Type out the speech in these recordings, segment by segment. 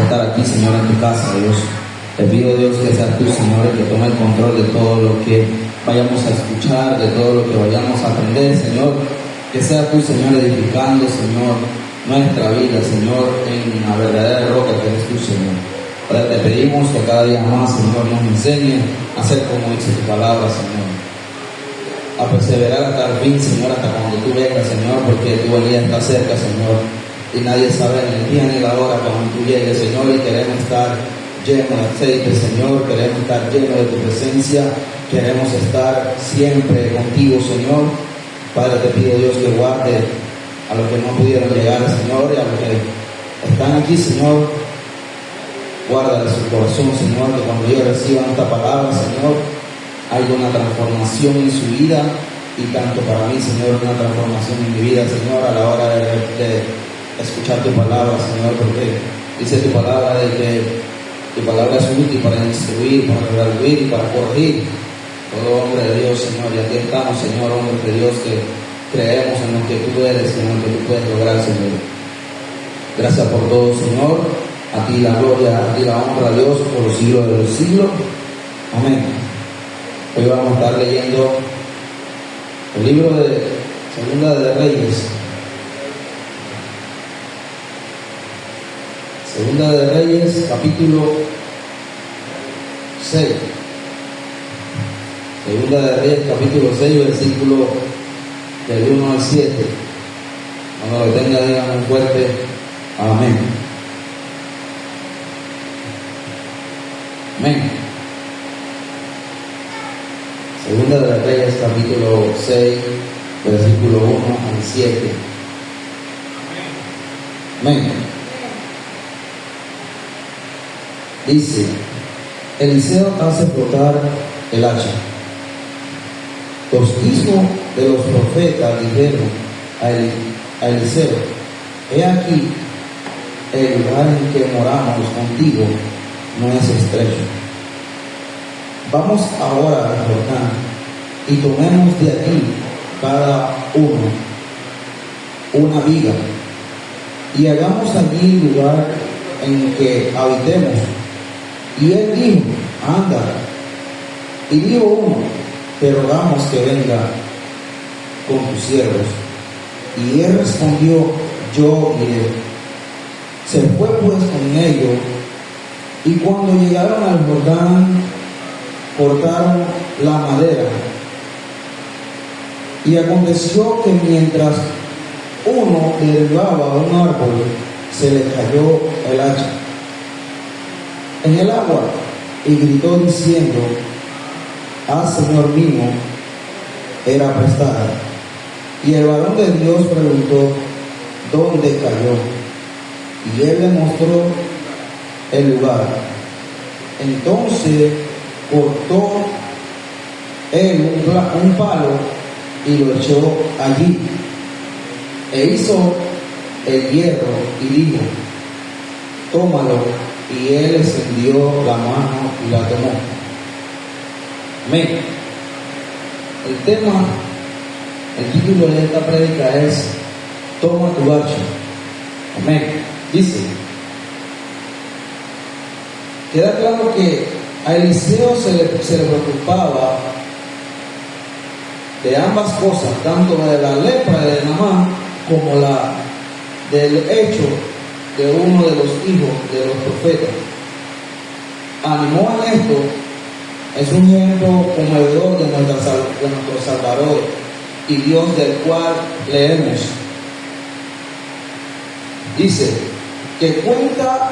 estar aquí, Señor, en tu casa, Dios. Te pido, Dios, que seas tú, Señor, el que tome el control de todo lo que vayamos a escuchar, de todo lo que vayamos a aprender, Señor. Que seas tú, Señor, edificando, Señor, nuestra vida, Señor, en la verdadera roca que eres tú, Señor. Ahora te pedimos que cada día más, Señor, nos enseñe a hacer como dice tu palabra, Señor. A perseverar hasta el fin, Señor, hasta cuando tú vengas, Señor, porque tu venida está cerca, Señor. Y nadie sabe ni el día ni la hora cuando tú llegues, Señor, y queremos estar llenos de aceite, Señor, queremos estar llenos de tu presencia, queremos estar siempre contigo, Señor. Padre, te pido, Dios, que guarde a los que no pudieron llegar, Señor, y a los que están aquí, Señor, guarda su corazón, Señor, que cuando ellos reciban esta palabra, Señor, haya una transformación en su vida, y tanto para mí, Señor, una transformación en mi vida, Señor, a la hora de escuchar tu palabra, Señor, porque dice tu palabra de que tu palabra es útil para instruir, para redarguir y para corregir todo hombre de Dios, Señor. Y aquí estamos, Señor, hombre de Dios, que creemos en lo que tú eres, en lo que tú puedes lograr, Señor. Gracias por todo, Señor. A ti la gloria, a ti la honra, Dios, por los siglos de los siglos. Amén. Hoy vamos a estar leyendo el libro de Segunda de Reyes. Segunda de Reyes, capítulo 6. Segunda de Reyes, capítulo 6, versículo del 1 al 7. Cuando lo tenga, digan muy fuerte, amén. Amén. Segunda de Reyes, capítulo 6, versículo 1 al 7. Amén. Dice: Eliseo hace flotar el hacha. Los hijos de los profetas dijeron a Eliseo: He aquí, el lugar en que moramos contigo no es estrecho. Vamos ahora al Jordán y tomemos de aquí cada uno una viga y hagamos allí lugar en que habitemos. Y él dijo: Anda. Y dijo uno: Te rogamos que venga con tus siervos. Y él respondió: Yo iré. Se fue pues con ellos, y cuando llegaron al Jordán, cortaron la madera. Y aconteció que mientras uno derribaba un árbol, se le cayó el hacha en el agua, y gritó diciendo: Señor mío, era prestada. Y el varón de Dios preguntó: ¿Dónde cayó? Y él le mostró el lugar. Entonces cortó él un palo y lo echó allí, e hizo el hierro y dijo: Tómalo. Y él extendió la mano y la tomó. Amén. El tema, el título de esta prédica es: Toma tu hacha. Amén. Dice, queda claro que a Eliseo se le preocupaba de ambas cosas, tanto de la lepra de Naamán como del hecho de uno de los hijos de los profetas. Animó en esto. Es un ejemplo conmovedor de nuestro Salvador y Dios, del cual leemos. Dice que cuenta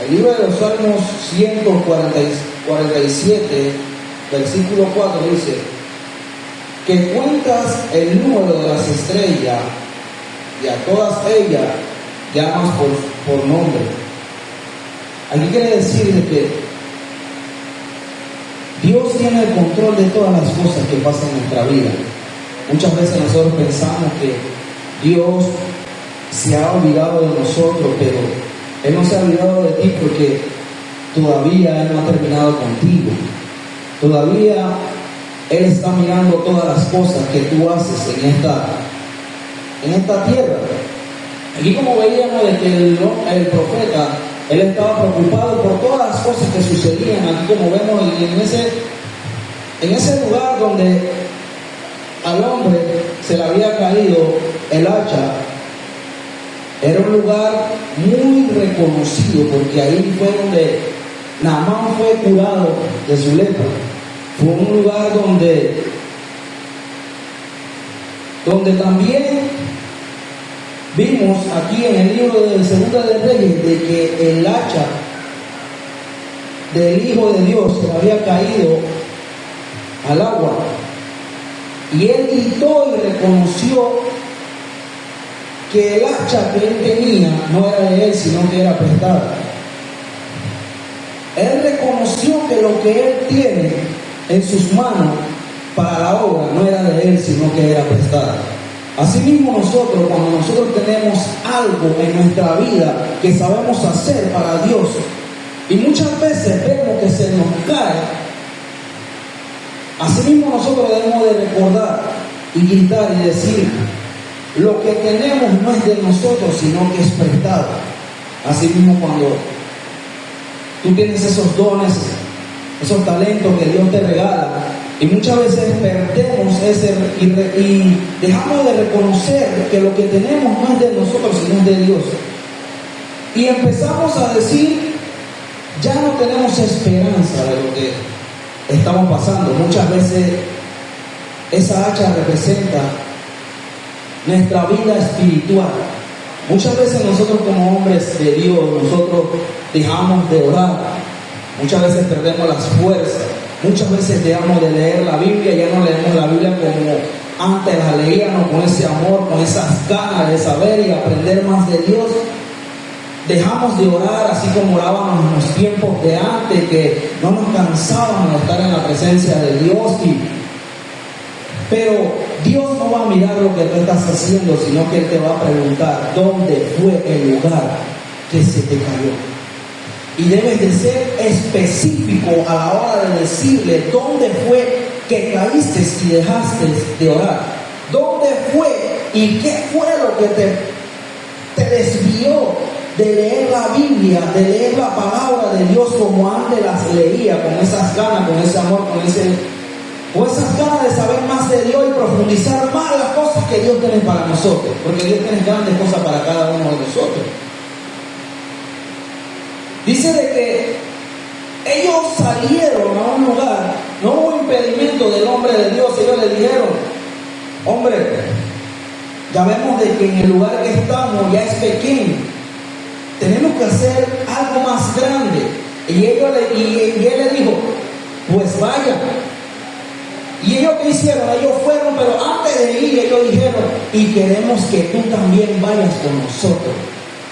el libro de los Salmos 147, versículo 4, dice que cuentas el número de las estrellas y a todas ellas llamas por nombre. Aquí quiere decir de que Dios tiene el control de todas las cosas que pasan en nuestra vida. Muchas veces nosotros pensamos que Dios se ha olvidado de nosotros, pero Él no se ha olvidado de ti porque todavía Él no ha terminado contigo. Todavía Él está mirando todas las cosas que tú haces en esta tierra. Aquí, como veíamos de que el profeta Él estaba preocupado por todas las cosas que sucedían aquí, como vemos en ese lugar donde al hombre se le había caído el hacha. Era un lugar muy reconocido, porque ahí fue donde Naamán fue curado de su lepra. Fue un lugar donde también vimos aquí en el libro de Segunda de Reyes de que el hacha del Hijo de Dios se había caído al agua, y él gritó y reconoció que el hacha que él tenía no era de él, sino que era prestada. Él reconoció que lo que él tiene en sus manos para la obra no era de él, sino que era prestada. Asimismo nosotros, cuando nosotros tenemos algo en nuestra vida que sabemos hacer para Dios, y muchas veces vemos que se nos cae, asimismo nosotros debemos de recordar y gritar y decir: lo que tenemos no es de nosotros, sino que es prestado. Asimismo, cuando tú tienes esos dones, esos talentos que Dios te regala, y muchas veces perdemos y dejamos de reconocer que lo que tenemos no es de nosotros, sino es de Dios. Y empezamos a decir: ya no tenemos esperanza de lo que estamos pasando. Muchas veces esa hacha representa nuestra vida espiritual. Muchas veces nosotros, como hombres de Dios, nosotros dejamos de orar. Muchas veces perdemos las fuerzas. Muchas veces dejamos de leer la Biblia. Ya no leemos la Biblia como antes la leíamos, con ese amor, con esas ganas de saber y aprender más de Dios. Dejamos de orar así como orábamos en los tiempos de antes, que no nos cansábamos de estar en la presencia de Dios. Pero Dios no va a mirar lo que tú estás haciendo, sino que Él te va a preguntar: ¿dónde fue el lugar que se te cayó? Y debes de ser específico a la hora de decirle dónde fue que caíste y dejaste de orar. ¿Dónde fue y qué fue lo que te desvió de leer la Biblia, de leer la palabra de Dios como antes las leía, con esas ganas, con ese amor, con esas ganas de saber más de Dios y profundizar más las cosas que Dios tiene para nosotros? Porque Dios tiene grandes cosas para cada uno de nosotros. Dice de que ellos salieron a un lugar, no hubo impedimento del hombre de Dios. Ellos le dijeron: hombre, ya vemos de que en el lugar que estamos ya es pequeño, tenemos que hacer algo más grande. Y él le dijo: pues vaya. Y ellos, ¿qué hicieron? Ellos fueron, pero antes de ir ellos dijeron: y queremos que tú también vayas con nosotros.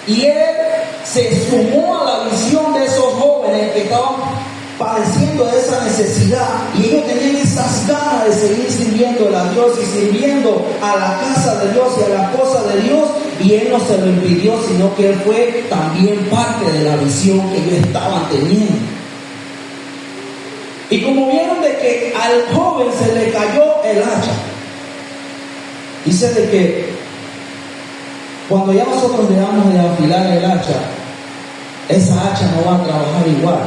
Y él se sumó a la visión de esos jóvenes que estaban padeciendo de esa necesidad, y ellos tenían esas ganas de seguir sirviendo a Dios y sirviendo a la casa de Dios y a las cosas de Dios, y Él no se lo impidió, sino que Él fue también parte de la visión que ellos estaban teniendo. Y como vieron de que al joven se le cayó el hacha, dice de que cuando ya nosotros dejamos de afilar el hacha, esa hacha no va a trabajar igual.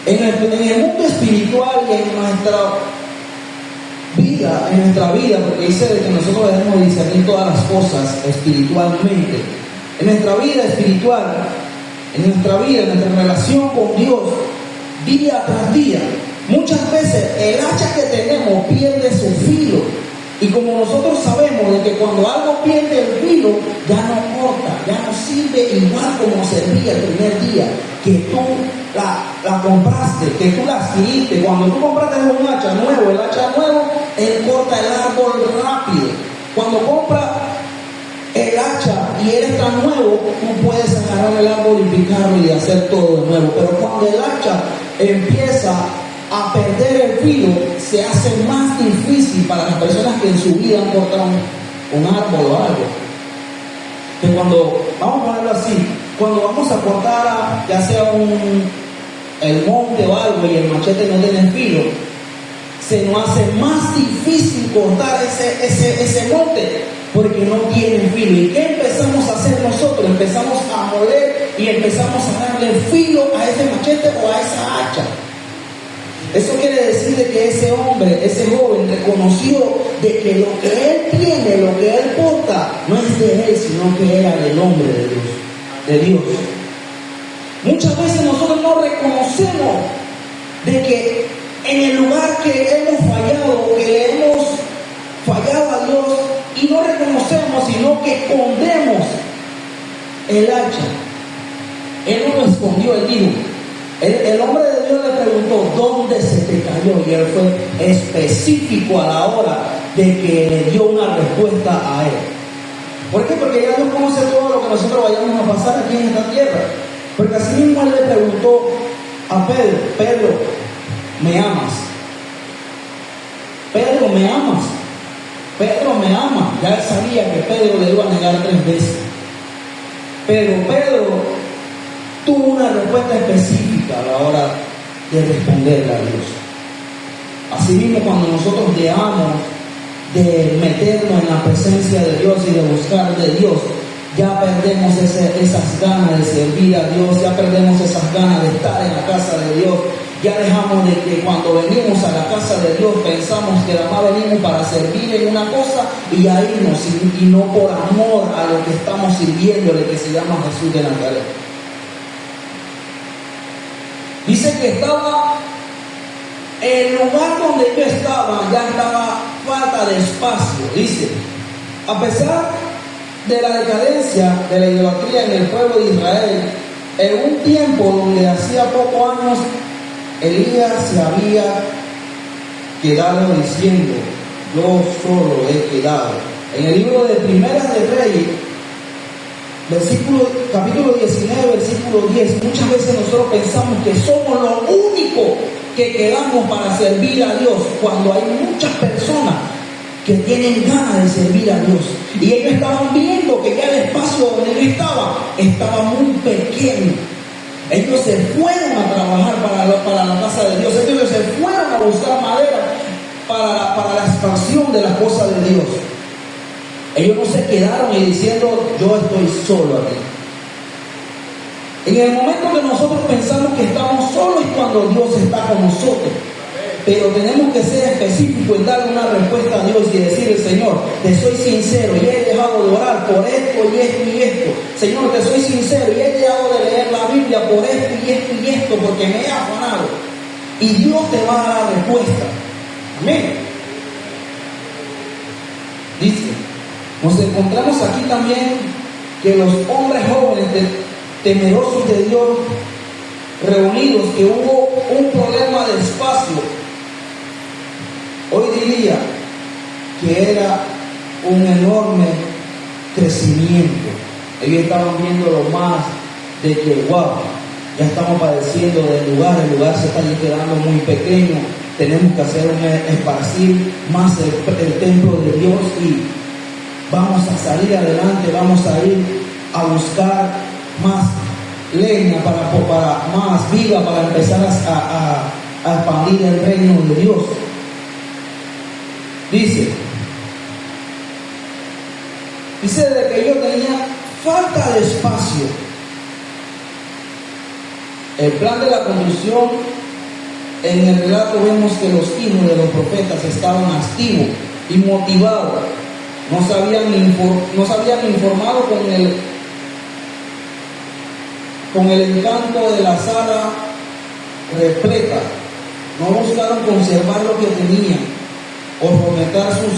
En el mundo espiritual y en nuestra vida, porque dice de que nosotros debemos discernir todas las cosas espiritualmente. En nuestra vida espiritual, en nuestra relación con Dios, día tras día, muchas veces el hacha que tenemos pierde su filo. Y como nosotros sabemos de que cuando algo pierde el filo, ya no corta, ya no sirve igual como servía el primer día que tú la compraste, que tú la adquiriste. Cuando tú compraste un hacha nuevo, el hacha nuevo, él corta el árbol rápido. Cuando compras el hacha y él está nuevo, tú puedes agarrar el árbol y picarlo y hacer todo de nuevo. Pero cuando el hacha empieza a perder el filo, se hace más difícil para las personas que en su vida han cortado un árbol o algo. Que cuando, vamos a ponerlo así, cuando vamos a cortar ya sea el monte o algo y el machete no tiene filo, se nos hace más difícil cortar ese monte porque no tiene filo. ¿Y qué empezamos empezamos a hacer nosotros? Empezamos a moler y empezamos a darle filo a ese machete o a esa hacha. Eso quiere decir de que ese hombre, ese joven reconoció de que lo que él tiene, lo que él porta, no es de él, sino que era del hombre de Dios. Muchas veces nosotros no reconocemos de que en el lugar que hemos fallado, que le hemos fallado a Dios, y no reconocemos, sino que escondemos el hacha. Él no lo escondió, él dijo. El hombre de Dios le preguntó, ¿dónde se te cayó? Y él fue específico a la hora de que le dio una respuesta a él. ¿Por qué? Porque ya Dios conoce todo lo que nosotros vayamos a pasar aquí en esta tierra. Porque así mismo él le preguntó a Pedro, Pedro, ¿me amas? Pedro, ¿me amas? Pedro me ama. Ya él sabía que Pedro le iba a negar 3 veces. Pero Pedro tuvo una respuesta específica a la hora de responderle a Dios. Asimismo, cuando nosotros dejamos de meternos en la presencia de Dios y de buscar de Dios, ya perdemos esas ganas de servir a Dios, ya perdemos esas ganas de estar en la casa de Dios. Ya dejamos de que cuando venimos a la casa de Dios pensamos que nada más venimos para servir en una cosa y a irnos, y no por amor a lo que estamos sirviéndole, que se llama Jesús de Nazaret. Dice que estaba, el lugar donde yo estaba, ya estaba falta de espacio. Dice, a pesar de la decadencia de la idolatría en el pueblo de Israel, en un tiempo donde hacía pocos años Elías se había quedado diciendo, yo solo he quedado. En el libro de Primeras de Reyes, capítulo 19, versículo 10, muchas veces nosotros pensamos que somos los únicos que quedamos para servir a Dios, cuando hay muchas personas que tienen ganas de servir a Dios. Y ellos estaban viendo que ya el espacio donde él estaba muy pequeño. Ellos se fueron a trabajar para la casa de Dios. Ellos se fueron a buscar madera para la expansión de las cosas de Dios. Ellos no se quedaron y diciendo, yo estoy solo aquí. En el momento que nosotros pensamos que estamos solos es cuando Dios está con nosotros. Pero tenemos que ser específicos y darle una respuesta a Dios y decirle, Señor, te soy sincero y he dejado de orar por esto y esto y esto. Señor, te soy sincero y he dejado de leer la Biblia por esto y esto y esto, porque me he afanado. Y Dios te va a dar la respuesta. Amén. Dice, nos encontramos aquí también que los hombres jóvenes temerosos de Dios reunidos, que hubo un problema de espacio. Hoy diría que era un enorme crecimiento. Ellos estaban viendo lo más de que, wow, ya estamos padeciendo del lugar, el lugar se está quedando muy pequeño, tenemos que hacer esparcir más el templo de Dios y vamos a salir adelante, vamos a ir a buscar más leña para más viga para empezar a expandir el reino de Dios. Dice de que yo tenía falta de espacio. El plan de la construcción, en el relato vemos que los hijos de los profetas estaban activos y motivados. No se habían informado con el encanto de la sala repleta. No buscaron conservar lo que tenían o fomentar su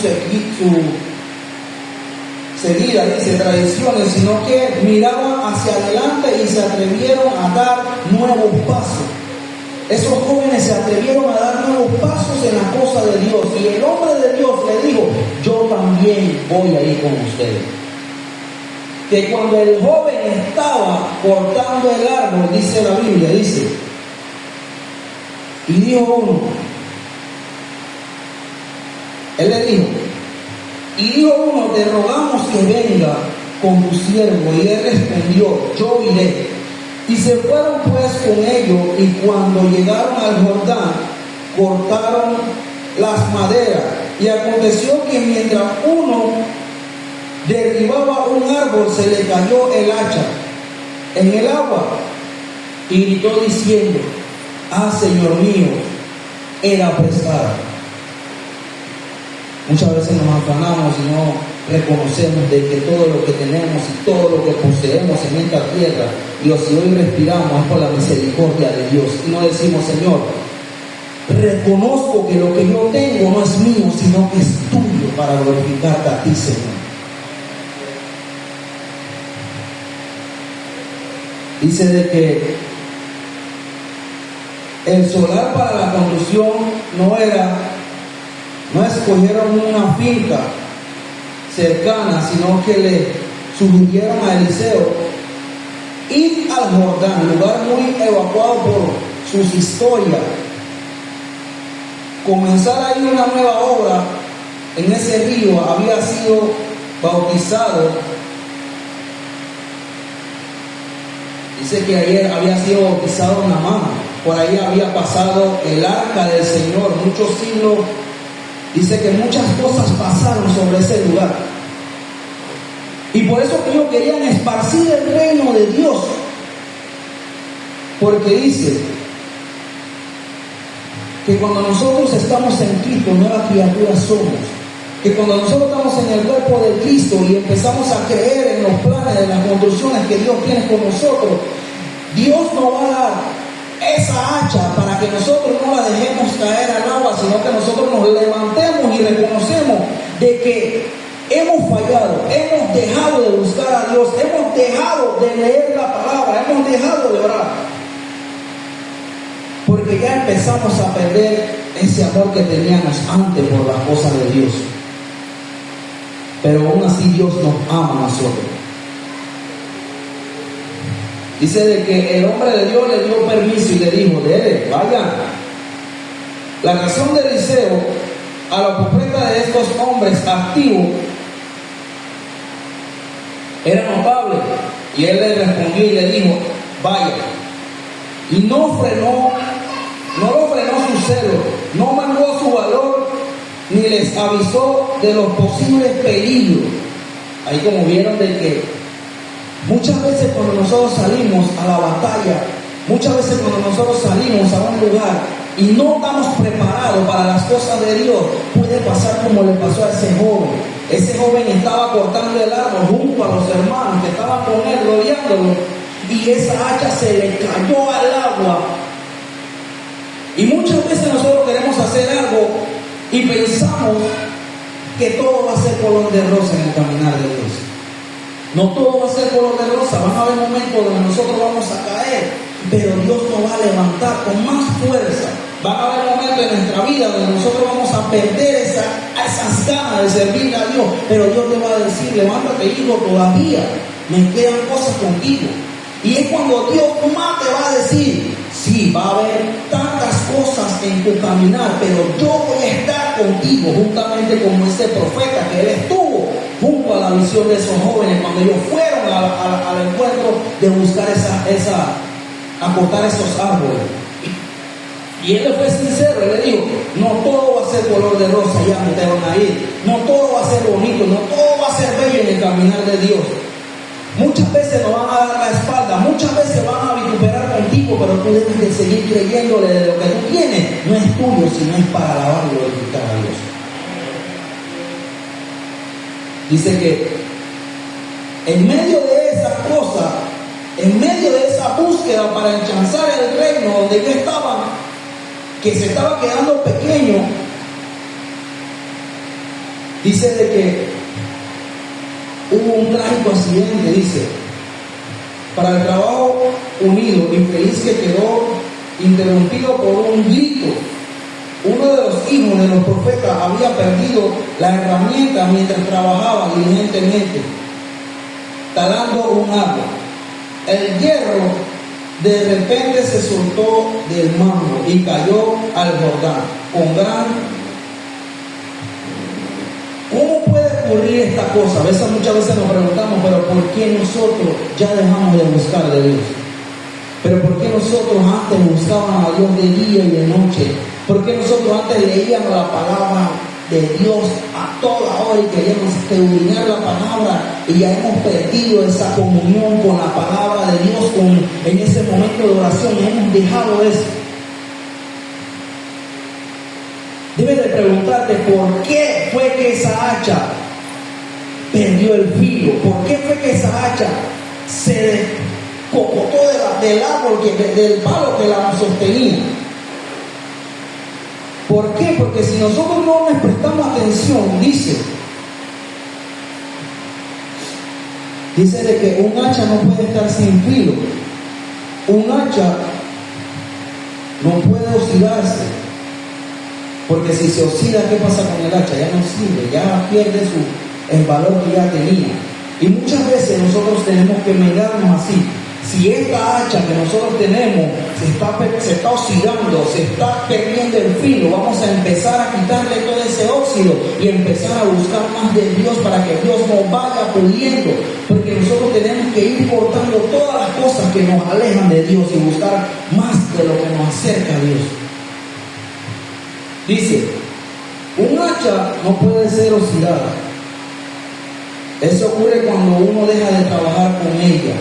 seguida, dice, tradiciones, sino que miraban hacia adelante y se atrevieron a dar nuevos pasos. Esos jóvenes se atrevieron a dar nuevos pasos en la cosa de Dios, y el hombre de Dios le dijo, yo también voy a ir con ustedes. Que cuando el joven estaba cortando el árbol, dice la Biblia, dice, y dijo uno, él le dijo, y dijo uno, te rogamos que venga con tu siervo. Y él respondió, yo iré. Y se fueron pues con ellos, y cuando llegaron al Jordán, cortaron las maderas. Y aconteció que mientras uno derribaba un árbol, se le cayó el hacha en el agua y gritó diciendo: ah, Señor mío, era prestada. Muchas veces nos afanamos y no reconocemos de que todo lo que tenemos y todo lo que poseemos en esta tierra, Dios, si hoy respiramos es por la misericordia de Dios. Y no decimos: Señor, reconozco que lo que yo tengo no es mío, sino que es tuyo, para glorificarte a ti, Señor. Dice de que el solar para la construcción no escogieron una finca cercana, sino que le sugirieron a Eliseo ir al Jordán, lugar muy evacuado por sus historias, comenzar ahí una nueva obra en ese río. Había sido bautizado, dice que ayer había sido bautizado Naamán, por ahí había pasado el arca del Señor, muchos siglos. Dice que muchas cosas pasaron sobre ese lugar. Y por eso que ellos querían esparcir el reino de Dios. Porque dice que cuando nosotros estamos en Cristo, nueva criatura somos. Que cuando nosotros estamos en el cuerpo de Cristo y empezamos a creer en los planes de las construcciones que Dios tiene con nosotros, Dios nos va a dar esa hacha para que nosotros no la dejemos caer al agua, sino que nosotros nos levantemos y reconocemos de que hemos fallado, hemos dejado de buscar a Dios, hemos dejado de leer la palabra, hemos dejado de orar, porque ya empezamos a perder ese amor que teníamos antes por las cosas de Dios. Pero aún así Dios nos ama a nosotros. Dice de que el hombre de Dios le dio permiso y le dijo: dele, vayan. La razón de Eliseo a la propuesta de estos hombres activos era notable, y él le respondió y le dijo: vaya. Y no lo frenó su celo, no mandó su valor, ni les avisó de los posibles peligros. Ahí como vieron de que muchas veces cuando nosotros salimos a la batalla, muchas veces cuando nosotros salimos a un lugar y no estamos preparados para las cosas de Dios, puede pasar como le pasó a ese joven. Ese joven estaba cortando el árbol junto a los hermanos que estaban con él, rodeándolo, y esa hacha se le cayó al agua. Y muchas veces nosotros queremos hacer algo y pensamos que todo va a ser color de rosa en el caminar de Dios. No todo va a ser color de rosa. Van a haber momentos donde nosotros vamos a caer, pero Dios nos va a levantar con más fuerza. Van a haber momentos en nuestra vida donde nosotros vamos a perder esas ganas de servirle a Dios, pero Dios te va a decir: levántate, hijo, todavía me quedan cosas contigo. Y es cuando Dios más te va a decir: sí, va a haber tantas cosas en tu caminar, pero yo voy a estar contigo, juntamente como ese profeta que él estuvo junto a la visión de esos jóvenes cuando ellos fueron al encuentro de buscar acortar esos árboles. Y él le fue sincero, él le dijo: no todo va a ser color de rosa, ya me te van a ir, no todo va a ser bonito, no todo va a ser bello en el caminar de Dios. Muchas veces nos van a dar la espalda, muchas veces van a vituperar contigo, pero tú debes de seguir creyéndole de lo que tú tienes. No es tuyo, sino es para alabar y glorificar a Dios. Dice que en medio de esa cosa, en medio de esa búsqueda para alcanzar el reino donde ellos estaban, que se estaba quedando pequeño, dice de que hubo un trágico accidente, dice, para el trabajo unido, infeliz que quedó interrumpido por un grito. Uno de los hijos de los profetas había perdido la herramienta mientras trabajaba diligentemente, talando un árbol. El hierro de repente se soltó del mango y cayó al Jordán con gran... ¿Cómo puede ocurrir esta cosa? Muchas veces nos preguntamos, pero ¿por qué nosotros ya dejamos de buscar de Dios? ¿Pero por qué nosotros antes buscábamos a Dios de día y de noche? ¿Por qué nosotros antes leíamos la palabra de Dios a toda hora y queremos escudriñar la palabra y ya hemos perdido esa comunión con la palabra de Dios en ese momento de oración, hemos dejado eso. Debes de preguntarte por qué fue que esa hacha perdió el filo, por qué fue que esa hacha se descocotó del árbol, del palo que la sostenía. ¿Por qué? Porque si nosotros no les prestamos atención, dice de que un hacha no puede estar sin filo. Un hacha no puede oxidarse. Porque si se oxida, ¿qué pasa con el hacha? Ya no sirve, ya pierde el valor que ya tenía. Y muchas veces nosotros tenemos que mirarnos así. Si esta hacha que nosotros tenemos se está oxidando, se está perdiendo el filo, vamos a empezar a quitarle todo ese óxido y empezar a buscar más de Dios para que Dios nos vaya puliendo. Porque nosotros tenemos que ir cortando todas las cosas que nos alejan de Dios y buscar más de lo que nos acerca a Dios. Dice, un hacha no puede ser oxidada. Eso ocurre cuando uno deja de trabajar con ella.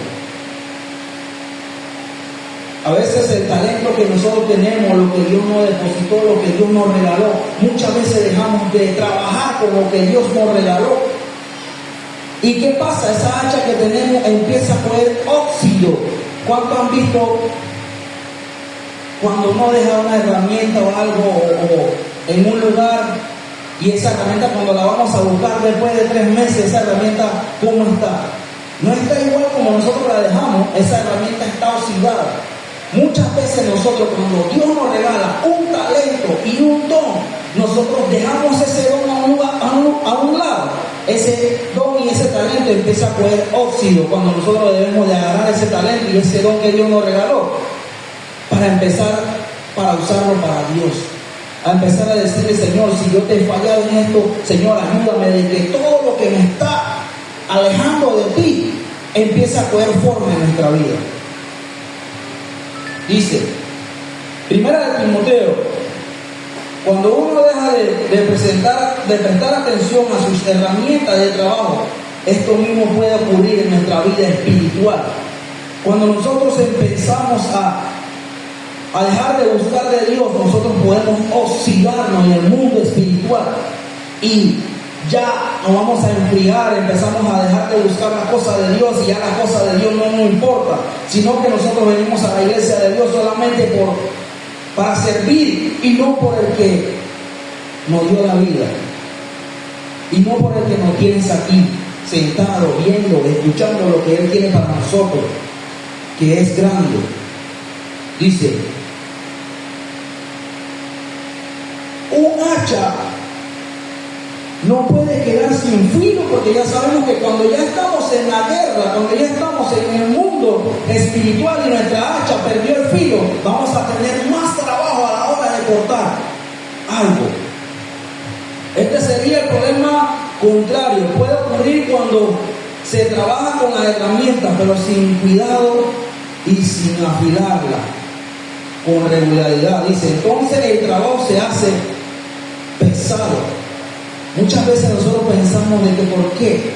A veces el talento que nosotros tenemos, lo que Dios nos depositó, lo que Dios nos regaló, muchas veces dejamos de trabajar con lo que Dios nos regaló. ¿Y qué pasa? Esa hacha que tenemos empieza a coger óxido. ¿Cuánto han visto cuando uno deja una herramienta o algo o en un lugar y esa herramienta cuando la vamos a buscar después de 3 meses, esa herramienta ¿cómo está? No está igual como nosotros la dejamos, esa herramienta está oxidada. Muchas veces nosotros, cuando Dios nos regala un talento y un don, nosotros dejamos ese don a un lado. Ese don y ese talento empieza a coger óxido cuando nosotros debemos de agarrar ese talento y ese don que Dios nos regaló para usarlo para Dios. A empezar a decirle, Señor, si yo te he fallado en esto, Señor, ayúdame de que todo lo que me está alejando de ti empiece a coger forma en nuestra vida. Dice, Primera de Timoteo, cuando uno deja de prestar atención a sus herramientas de trabajo, esto mismo puede ocurrir en nuestra vida espiritual. Cuando nosotros empezamos a dejar de buscar de Dios, nosotros podemos oxidarnos en el mundo espiritual y ya nos vamos a enfriar, empezamos a dejar de buscar las cosas de Dios y ya las cosas de Dios no nos importa, sino que nosotros venimos a la iglesia de Dios solamente para servir y no por el que nos dio la vida y no por el que nos tienes aquí sentado, viendo, escuchando lo que Él tiene para nosotros, que es grande. Dice, un hacha no puede quedar sin filo, porque ya sabemos que cuando ya estamos en la guerra, cuando ya estamos en el mundo espiritual y nuestra hacha perdió el filo, vamos a tener más trabajo a la hora de cortar algo. Este sería el problema contrario. Puede ocurrir cuando se trabaja con la herramienta, pero sin cuidado y sin afilarla con regularidad. Dice, entonces el trabajo se hace pesado. Muchas veces nosotros pensamos de que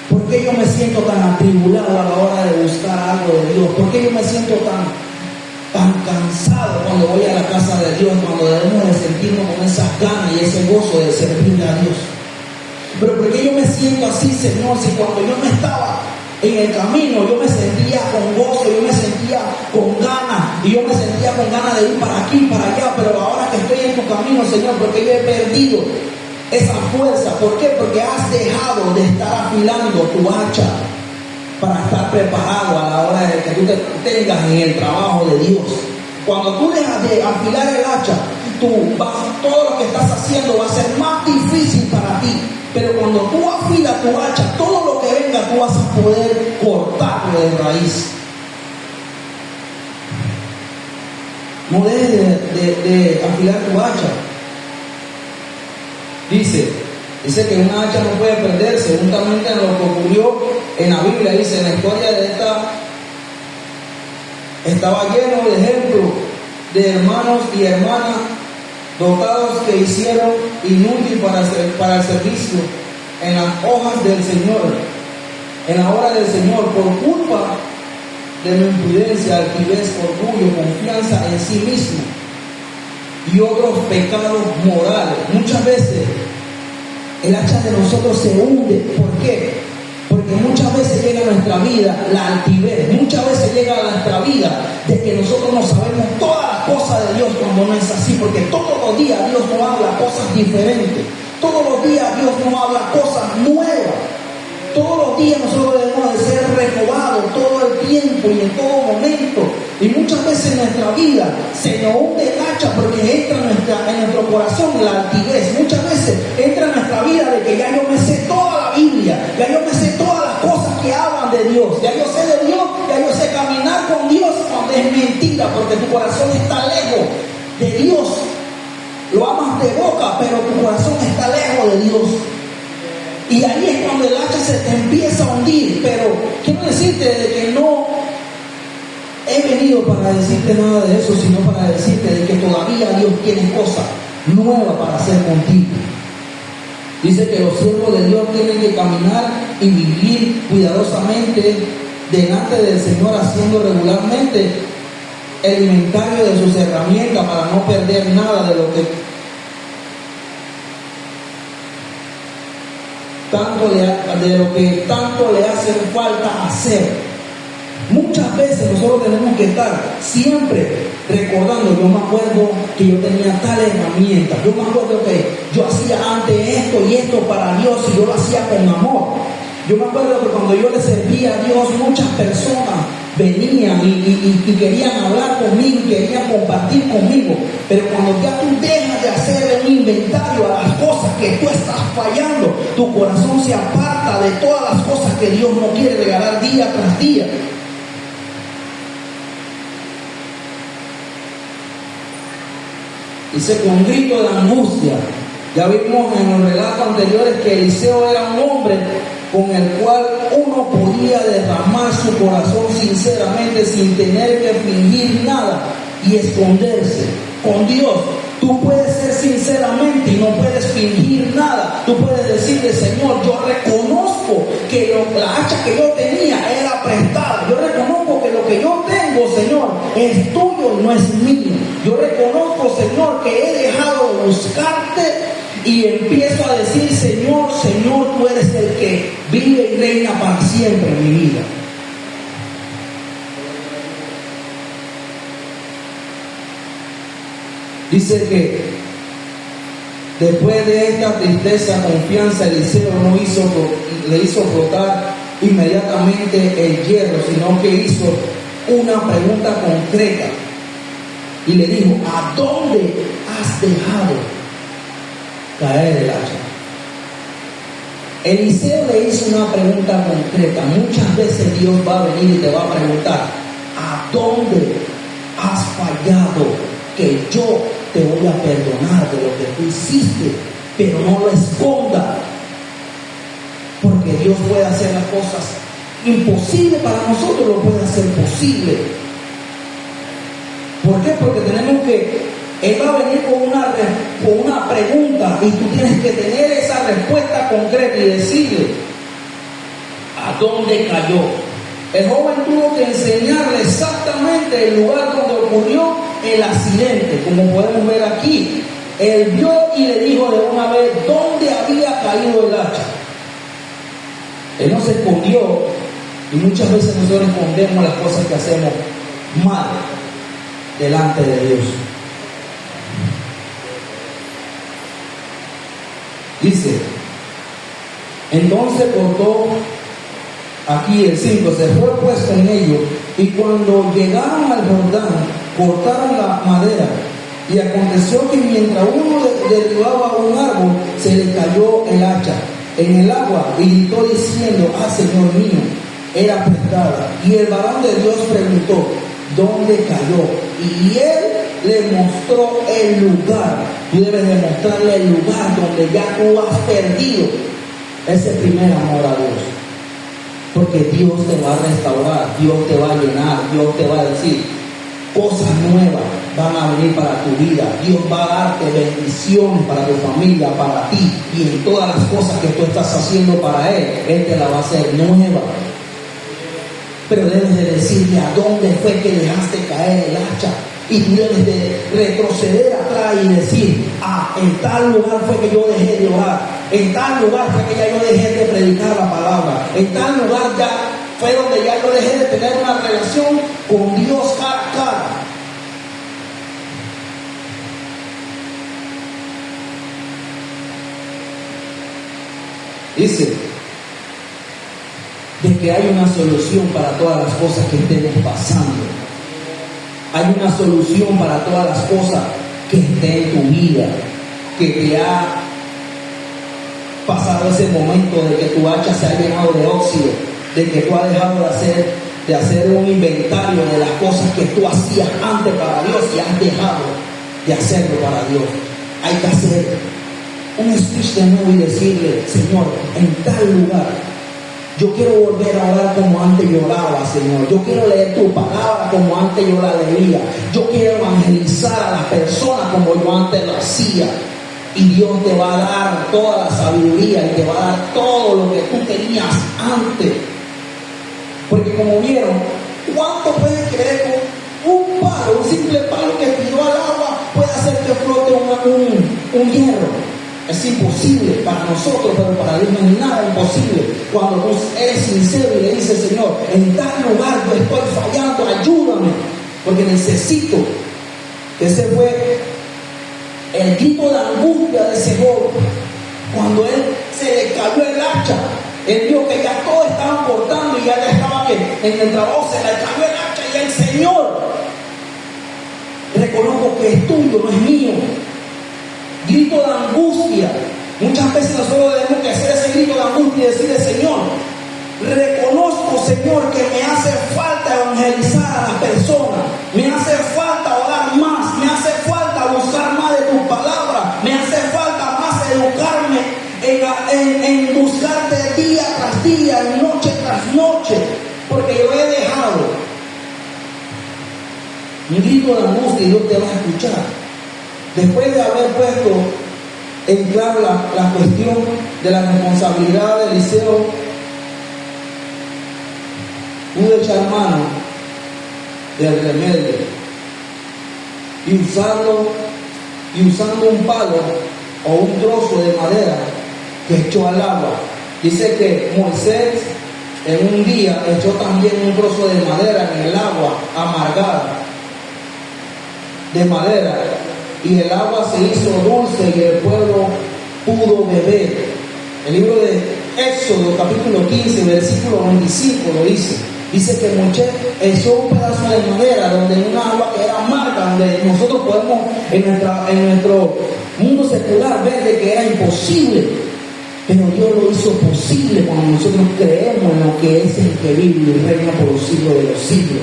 ¿por qué yo me siento tan atribulado a la hora de buscar algo de Dios? ¿Por qué yo me siento tan cansado cuando voy a la casa de Dios, cuando debemos de sentirnos con esas ganas y ese gozo de servirle a Dios? Pero ¿por qué yo me siento así, Señor? Si cuando yo no estaba en el camino, yo me sentía con gozo, yo me sentía con ganas, y yo me sentía con ganas de ir para aquí, para allá, pero ahora que estoy en tu camino, Señor, porque yo he perdido esa fuerza. ¿Por qué? Porque has dejado de estar afilando tu hacha para estar preparado a la hora de que tú te tengas en el trabajo de Dios. Cuando tú dejas de afilar el hacha, todo lo que estás haciendo va a ser más difícil para ti. Pero cuando tú afilas tu hacha, todo lo que venga tú vas a poder cortarlo de raíz. No dejes de afilar tu hacha. Dice que una hacha no puede perderse, juntamente en lo que ocurrió en la Biblia. Dice, en la historia de estaba lleno de ejemplos de hermanos y hermanas dotados que hicieron inútil para el servicio en las hojas del Señor, en la hora del Señor, por culpa de mi imprudencia, altivez, orgullo, confianza en sí mismo y otros pecados morales. Muchas veces el hacha de nosotros se hunde. ¿Por qué? Porque muchas veces llega a nuestra vida la altivez, muchas veces llega a nuestra vida de que nosotros no sabemos todas las cosas de Dios cuando no es así, porque todos los días Dios nos habla cosas diferentes, todos los días Dios nos habla cosas nuevas, todos los días nosotros debemos de ser renovados todo el tiempo y en todo momento. Y muchas veces en nuestra vida se nos hunde el hacha porque entra en nuestro corazón la altivez. Muchas veces entra en nuestra vida de que ya yo me sé toda la Biblia, ya yo me sé todas las cosas que hablan de Dios, ya yo sé de Dios, ya yo sé caminar con Dios, cuando es mentira, porque tu corazón está lejos de Dios. Lo amas de boca, pero tu corazón está lejos de Dios. Y ahí es cuando el hacha se te empieza a hundir. Pero quiero decirte de que no he venido para decirte nada de eso, sino para decirte de que todavía Dios tiene cosas nuevas para hacer contigo. Dice que los siervos de Dios tienen que caminar y vivir cuidadosamente delante del Señor, haciendo regularmente el inventario de sus herramientas para no perder nada de lo que tanto le hace falta hacer. Muchas veces nosotros tenemos que estar siempre recordando. Yo me acuerdo que yo tenía tal herramienta, yo me acuerdo que yo hacía antes esto y esto para Dios y yo lo hacía con amor. Yo me acuerdo que cuando yo le servía a Dios, muchas personas venían y querían hablar conmigo, querían compartir conmigo. Pero cuando ya tú dejas de hacer un inventario a las cosas que tú estás fallando, tu corazón se aparta de todas las cosas que Dios no quiere regalar día tras día. Dice con grito de angustia. Ya vimos en los relatos anteriores que Eliseo era un hombre con el cual uno podía derramar su corazón sinceramente sin tener que fingir nada y esconderse. Con Dios tú puedes ser sinceramente y no puedes fingir nada. Tú puedes decirle: Señor, yo reconozco que la hacha que yo tenía era prestada. Yo reconozco que lo que yo tengo, Señor, es tuyo y no es mío. Yo reconozco, Señor, que he dejado de buscarte. Y empiezo a decir: Señor, Señor, tú eres el que vive y reina para siempre en mi vida. Dice que después de esta tristeza, confianza, Eliseo no le hizo flotar inmediatamente el hierro, sino que hizo una pregunta concreta. Y le dijo: ¿a dónde has dejado caer el hacha? Eliseo le hizo una pregunta concreta. Muchas veces Dios va a venir y te va a preguntar: ¿a dónde has fallado? Que yo te voy a perdonar de lo que tú hiciste, pero no lo escondas, porque Dios puede hacer las cosas imposibles para nosotros, lo puede hacer posible. ¿Por qué? Porque tenemos que Él va a venir con una pregunta y tú tienes que tener esa respuesta concreta y decirle: ¿a dónde cayó? El joven tuvo que enseñarle exactamente el lugar donde ocurrió el accidente. Como podemos ver aquí, él vio y le dijo de una vez dónde había caído el hacha. Él no se escondió, y muchas veces nosotros escondemos las cosas que hacemos mal delante de Dios. Dice: entonces cortó, aquí el 5, se fue pues con ellos, y cuando llegaron al Jordán, cortaron la madera, y aconteció que mientras uno derribaba un árbol, se le cayó el hacha en el agua, y gritó diciendo: ah, Señor mío, era prestada. Y el varón de Dios preguntó: ¿dónde cayó? Y él le mostró el lugar. Tú debes demostrarle el lugar donde ya tú has perdido ese primer amor a Dios, porque Dios te va a restaurar, Dios te va a llenar, Dios te va a decir: cosas nuevas van a venir para tu vida. Dios va a darte bendiciones para tu familia, para ti, y en todas las cosas que tú estás haciendo para Él te la va a hacer nueva. Pero debes de decirle a dónde fue que dejaste caer el hacha. Y tú debes de retroceder atrás y decir: en tal lugar fue que yo dejé de orar, en tal lugar fue que ya yo dejé de predicar la palabra, en tal lugar ya fue donde ya yo dejé de tener una relación con Dios cara a cara. Dice de que hay una solución para todas las cosas que estemos pasando. Hay una solución para todas las cosas que estén en tu vida, que te ha pasado ese momento de que tu hacha se ha llenado de óxido, de que tú has dejado de hacer un inventario de las cosas que tú hacías antes para Dios y has dejado de hacerlo para Dios. Hay que hacer un speech de nuevo y decirle: Señor, en tal lugar yo quiero volver a orar como antes yo oraba, Señor. Yo quiero leer tu palabra como antes yo la leía. Yo quiero evangelizar a las personas como yo antes lo hacía. Y Dios te va a dar toda la sabiduría y te va a dar todo lo que tú tenías antes. Porque como vieron, ¿cuánto puede creer con un palo, un simple palo que tiró al agua puede hacer que flote un hierro? Es imposible para nosotros, pero para Dios no es nada imposible. Cuando tú eres sincero y le dices: Señor, en tal lugar yo estoy fallando, ayúdame, porque necesito. Ese fue el grito de angustia de ese joven. Cuando él se le cayó el hacha, él vio que ya todos estaban cortando y ya estaba en el trabajo, se le cayó el hacha y el Señor: reconozco que es tuyo, no es mío. Grito de angustia. Muchas veces nosotros debemos que hacer ese grito de angustia y decirle: Señor, reconozco, Señor, que me hace falta evangelizar a las personas, me hace falta orar más, me hace falta buscar más de tu palabra, me hace falta más educarme en buscarte día tras día, noche tras noche, porque yo he dejado. Un grito de angustia y Dios te va a escuchar. Después de haber puesto en claro la cuestión de la responsabilidad de Eliseo, pude echar mano del remedio y usando un palo o un trozo de madera que echó al agua. Dice que Moisés en un día echó también un trozo de madera en el agua amargada de madera, y el agua se hizo dulce y el pueblo pudo beber. El libro de Éxodo capítulo 15 versículo 25 lo dice. Dice que Moisés echó un pedazo de madera donde un agua que era amarga, donde nosotros podemos en nuestro mundo secular ver de que era imposible, pero Dios lo hizo posible cuando nosotros creemos en lo que es el que vive y reina por los siglos de los siglos.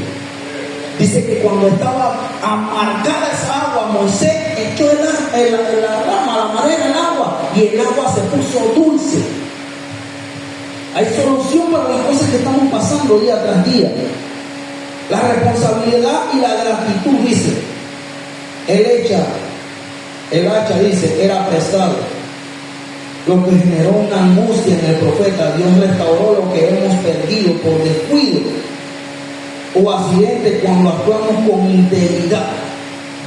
Dice que cuando estaba amargada esa agua, Moisés echó la rama, la madera, el agua, y el agua se puso dulce. Hay solución para las cosas que estamos pasando día tras día. La responsabilidad y la gratitud, dice. El hacha, dice, era prestado, lo que generó una angustia en el profeta. Dios restauró lo que hemos perdido por descuido o accidente cuando actuamos con integridad.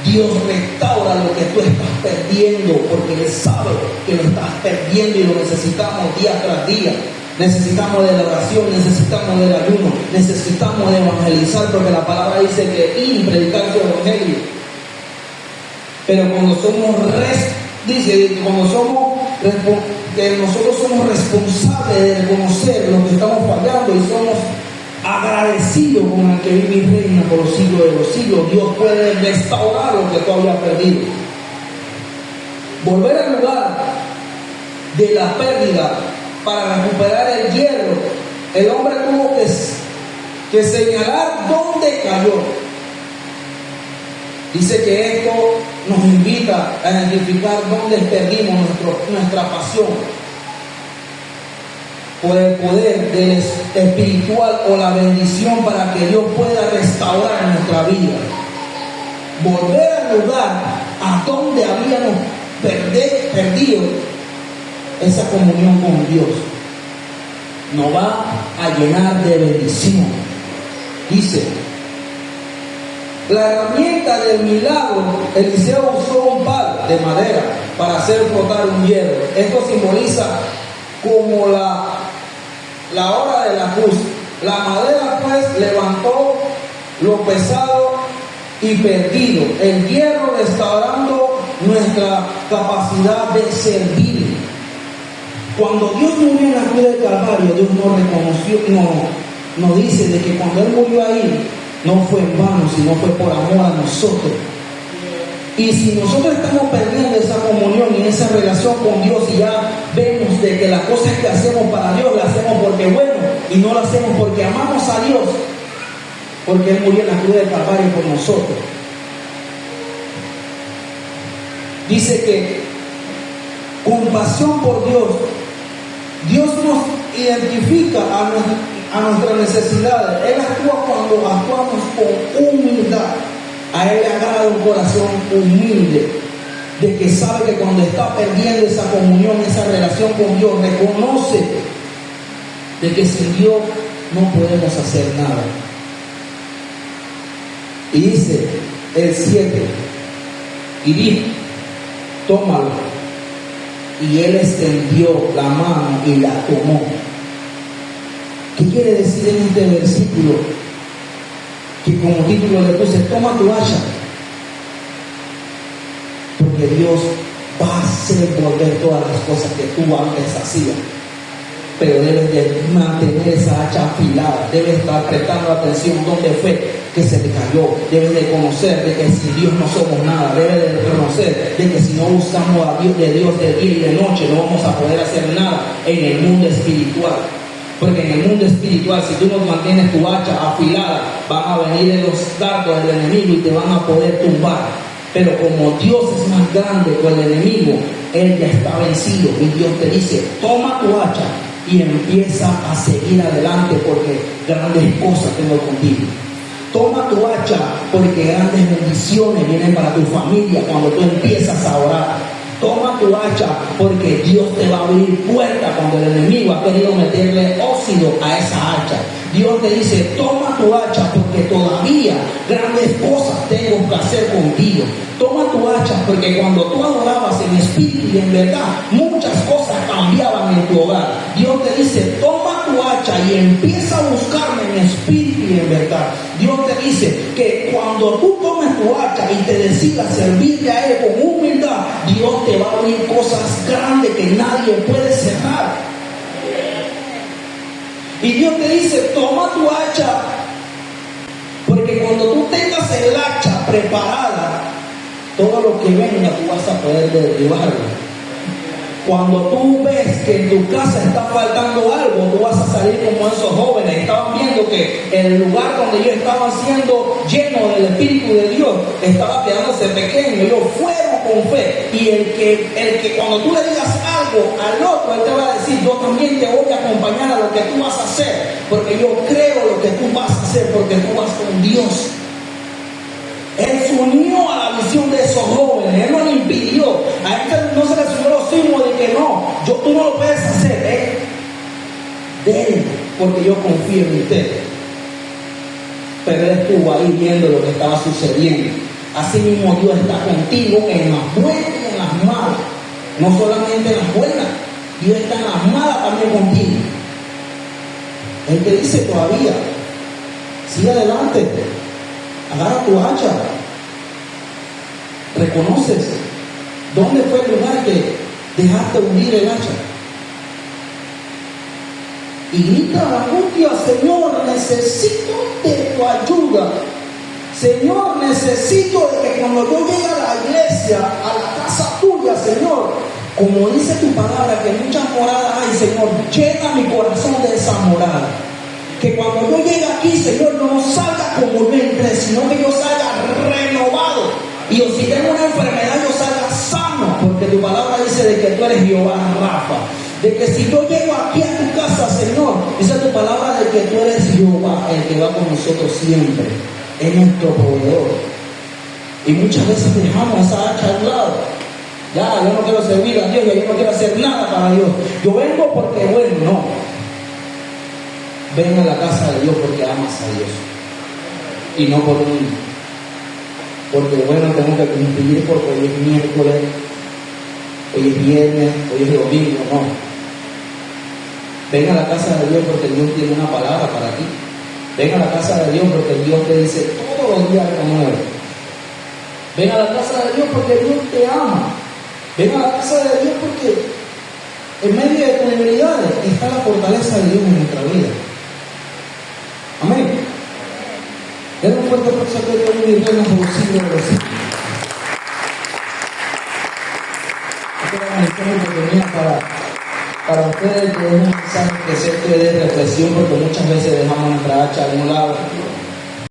Dios restaura lo que tú estás perdiendo, porque Él sabe que lo estás perdiendo y lo necesitamos día tras día. Necesitamos de la oración, necesitamos del ayuno, necesitamos de evangelizar, porque la palabra dice que ir y predicar su evangelio. Pero cuando nosotros somos responsables de reconocer lo que estamos fallando y somos agradecidos con el que vive y reina por los siglos de los siglos, Dios puede restaurar lo que tú habías perdido. Volver al lugar de la pérdida para recuperar el hierro. El hombre tuvo que señalar dónde cayó. Dice que esto nos invita a identificar dónde perdimos nuestra pasión por el poder del espiritual o la bendición para que Dios pueda restaurar nuestra vida. volver al lugar a donde habíamos perdido esa comunión con Dios. Nos va a llenar de bendición. Dice, la herramienta del milagro, Eliseo usó un palo de madera para hacer flotar un hierro. Esto simboliza como la hora de la cruz. La madera pues levantó lo pesado y perdido, el hierro restaurando nuestra capacidad de servir. Cuando Dios murió en la cruz del Calvario, Dios nos reconoció, nos dice de que cuando Él murió ahí, no fue en vano, sino fue por amor a nosotros. Y si nosotros estamos perdiendo esa comunión y esa relación con Dios, y ya vemos de que las cosas que hacemos para Dios las hacemos porque bueno, y no las hacemos porque amamos a Dios, porque Él murió en la cruz del Calvario por nosotros. Dice que compasión por Dios. Dios nos identifica a nuestras necesidades. Él actúa cuando actuamos con humildad. A Él le agrada un corazón humilde, de que sabe que cuando está perdiendo esa comunión, esa relación con Dios, reconoce de que sin Dios no podemos hacer nada. Y dice el 7, y dijo, tómalo. Y él extendió la mano y la tomó. ¿Qué quiere decir en este versículo? Que como título le puse, toma tu hacha. Porque Dios va a hacer volver todas las cosas que tú antes hacías. Pero debes de mantener esa hacha afilada. Debes estar prestando atención dónde fue que se te cayó. Debes de conocer de que sin Dios no somos nada. Debes de reconocer de que si no buscamos a Dios de día y de noche, no vamos a poder hacer nada en el mundo espiritual. Porque en el mundo espiritual, si tú no mantienes tu hacha afilada, van a venir los dardos del enemigo y te van a poder tumbar. Pero como Dios es más grande que el enemigo, Él ya está vencido. Y Dios te dice, toma tu hacha y empieza a seguir adelante, porque grandes cosas tengo contigo. Toma tu hacha, porque grandes bendiciones vienen para tu familia cuando tú empiezas a orar. Toma tu hacha, porque Dios te va a abrir puertas cuando el enemigo ha querido meterle óxido a esa hacha. Dios te dice, toma tu hacha, porque todavía grandes cosas tengo que hacer contigo. Toma tu hacha, porque cuando tú adorabas en espíritu y en verdad, muchas cosas cambiaban en tu hogar. Dios te dice, toma tu hacha y empieza a buscarme en espíritu y en verdad. Dios te dice que cuando tú tomes tu hacha y te decidas servirle a Él con humildad, Dios te va a abrir cosas grandes que nadie puede cerrar. Y Dios te dice, toma tu hacha, porque cuando tú tengas el hacha preparada, todo lo que venga tú vas a poder derribarlo. Cuando tú ves que en tu casa está faltando algo, tú vas a salir como esos jóvenes. Estaban viendo que el lugar donde ellos estaban siendo llenos del Espíritu de Dios estaba quedándose pequeño. Ellos fueron con fe. Y el que cuando tú le digas algo al otro, él te va a decir, yo también te voy a acompañar a lo que tú vas a hacer, porque yo creo lo que tú vas a hacer, porque tú vas con Dios. Él se unió a la visión de esos jóvenes. Él no le impidió. A él no se le subió los signos de que no, tú no lo puedes hacer. De él, porque yo confío en usted. Pero él estuvo ahí viendo lo que estaba sucediendo. Así mismo Dios está contigo en las buenas y en las malas. No solamente en las buenas, Dios está en las malas también contigo. Él te dice todavía, sigue adelante. Agarra tu hacha. Reconoces dónde fue el lugar que dejaste hundir el hacha. Y grita la angustia, Señor, necesito de tu ayuda. Señor, necesito de que cuando yo llegue a la iglesia, a la casa tuya, Señor, como dice tu palabra, que muchas moradas hay, Señor, llena mi corazón de esa morada. Que cuando yo llegue aquí, Señor, no salga como yo entré, sino que yo salga renovado. Y si tengo una enfermedad, yo salga sano, porque tu palabra dice de que tú eres Jehová Rafa. De que si yo llego aquí a tu casa, Señor, dice tu palabra de que tú eres Jehová, el que va con nosotros siempre, es nuestro proveedor. Y muchas veces dejamos esa hacha a un lado. Ya, yo no quiero servir a Dios, ya yo no quiero hacer nada para Dios. Yo vengo porque, bueno, no. Ven a la casa de Dios porque amas a Dios. Y no porque, bueno, tengo que cumplir porque hoy es miércoles, hoy es viernes, hoy es domingo, no. Ven a la casa de Dios porque Dios tiene una palabra para ti. Ven a la casa de Dios porque Dios te dice todos los días algo nuevo. Ven a la casa de Dios porque Dios te ama. Ven a la casa de Dios porque en medio de tus debilidades está la fortaleza de Dios en nuestra vida. Amén. Den un fuerte aplauso a Dios y reina por los siglos de los siglos. Esta es una oportunidad para ustedes que es un mensaje que se de reflexión, porque muchas veces dejamos nuestra hacha a un lado